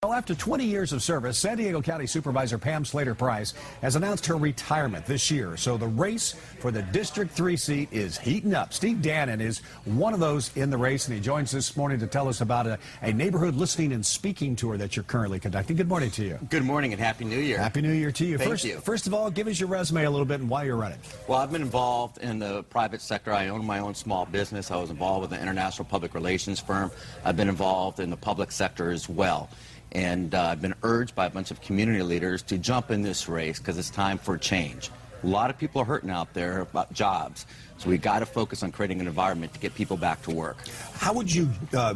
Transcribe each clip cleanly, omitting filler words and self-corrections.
Well, after 20 years of service, San Diego County Supervisor Pam Slater-Price has announced her retirement this year. So the race for the District 3 seat is heating up. Steve Danon is one of those in the race, and he joins us this morning to tell us about a neighborhood listening and speaking tour that you're currently conducting. Good morning to you. Good morning and Happy New Year. Happy New Year to you. Thank you. First of all, give us your resume a little bit and why you're running. Well, I've been involved in the private sector. I own my own small business. I was involved with an international public relations firm. I've been involved in the public sector as well. And I've been urged by a bunch of community leaders to jump in this race because it's time for change. A lot of people are hurting out there about jobs, so we've got to focus on creating an environment to get people back to work. How would you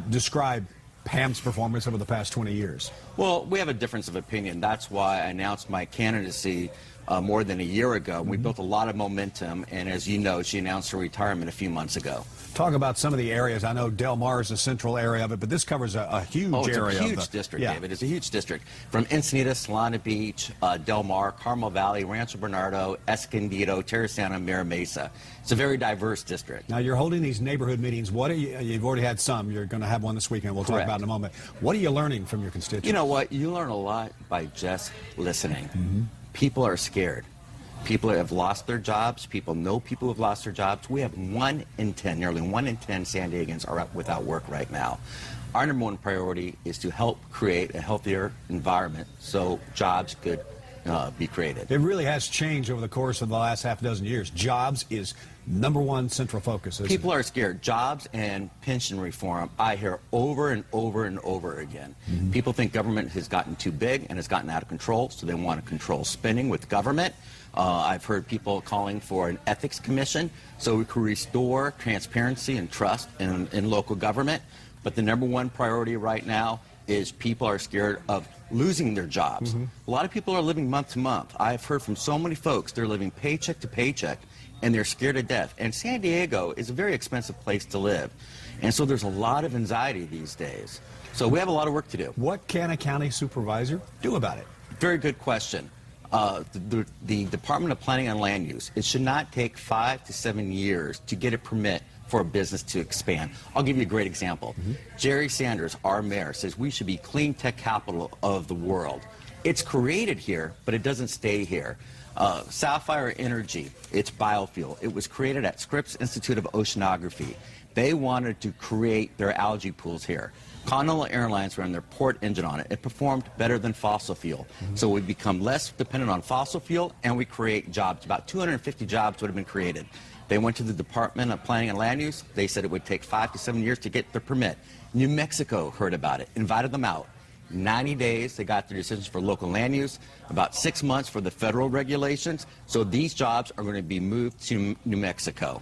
describe Pam's performance over the past 20 years? Well, we have a difference of opinion. That's why I announced my candidacy more than a year ago. We built a lot of momentum, and as you know, she announced her retirement a few months ago. Talk about some of the areas. I know Del Mar is a central area of it, but this covers a huge area. Oh, it's a huge district, David. It's a huge district. From Encinitas, Solana Beach, Del Mar, Carmel Valley, Rancho Bernardo, Escondido, Terrasana, Mira Mesa. It's a very diverse district. Now, you're holding these neighborhood meetings. What are you've already had some. You're going to have one this weekend. We'll talk about in a moment. What are you learning from your constituents? You know what? You learn a lot by just listening. People are scared. People have lost their jobs. People know people who have lost their jobs. We have 1 in 10, nearly 1 in 10 San Diegans are without work right now. Our #1 priority is to help create a healthier environment so jobs could be created. It really has changed over the course of the last half dozen years. Jobs is #1 central focus. People are scared. Jobs and pension reform, I hear over and over and over again. People think government has gotten too big and has gotten out of control, so they want to control spending with government. I've heard people calling for an ethics commission so we can restore transparency and trust in local government. But the #1 priority right now is people are scared of losing their jobs. A lot of people are living month to month. I've heard from so many folks they're living paycheck to paycheck and they're scared to death. And San Diego is a very expensive place to live. And so there's a lot of anxiety these days. So we have a lot of work to do. What can a county supervisor do about it? Very good question. The Department of Planning and Land Use, it should not take 5 to 7 years to get a permit for a business to expand. I'll give you a great example. Jerry Sanders, our mayor, says we should be clean tech capital of the world. It's created here, but it doesn't stay here. Sapphire Energy, it's biofuel. It was created at Scripps Institute of Oceanography. They wanted to create their algae pools here. Continental Airlines ran their port engine on it. It performed better than fossil fuel. So we become less dependent on fossil fuel and we create jobs. About 250 jobs would have been created. They went to the Department of Planning and Land Use. They said it would take 5 to 7 years to get the permit. New Mexico heard about it, invited them out. 90 days, they got their decisions for local land use, about 6 months for the federal regulations. So these jobs are going to be moved to New Mexico.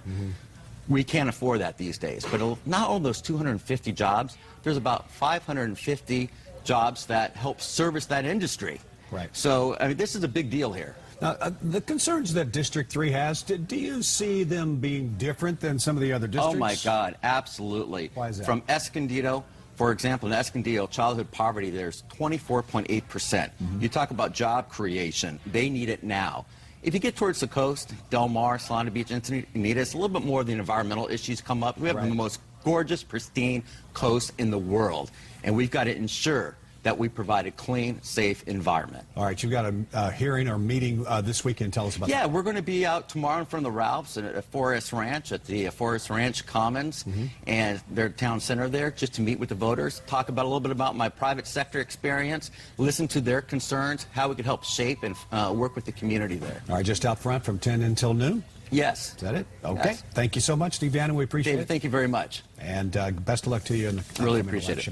We can't afford that these days. But not all those 250 jobs, there's about 550 jobs that help service that industry. Right. So, I mean, this is a big deal here. Now, the concerns that District 3 has, do you see them being different than some of the other districts? Oh, my God, absolutely. Why is that? From Escondido, for example, in Escondido, childhood poverty, there's 24.8%. You talk about job creation. They need it now. If you get towards the coast, Del Mar, Solana Beach, Encinitas, a little bit more of the environmental issues come up. We have the most gorgeous, pristine coast in the world, and we've got to ensure that we provide a clean, safe environment. All right, you've got a hearing or meeting this weekend. Tell us about that. Yeah, we're going to be out tomorrow in front of the Ralphs at Forest Ranch, at the Forest Ranch Commons and their town center there, just to meet with the voters, talk about a little bit about my private sector experience, listen to their concerns, how we could help shape and work with the community there. All right, just out front from 10 until noon? Yes. Is that it? Okay. Yes. Thank you so much, Steve Danon. We appreciate David, it. thank you very much. And best of luck to you in the Really appreciate it. Thank you.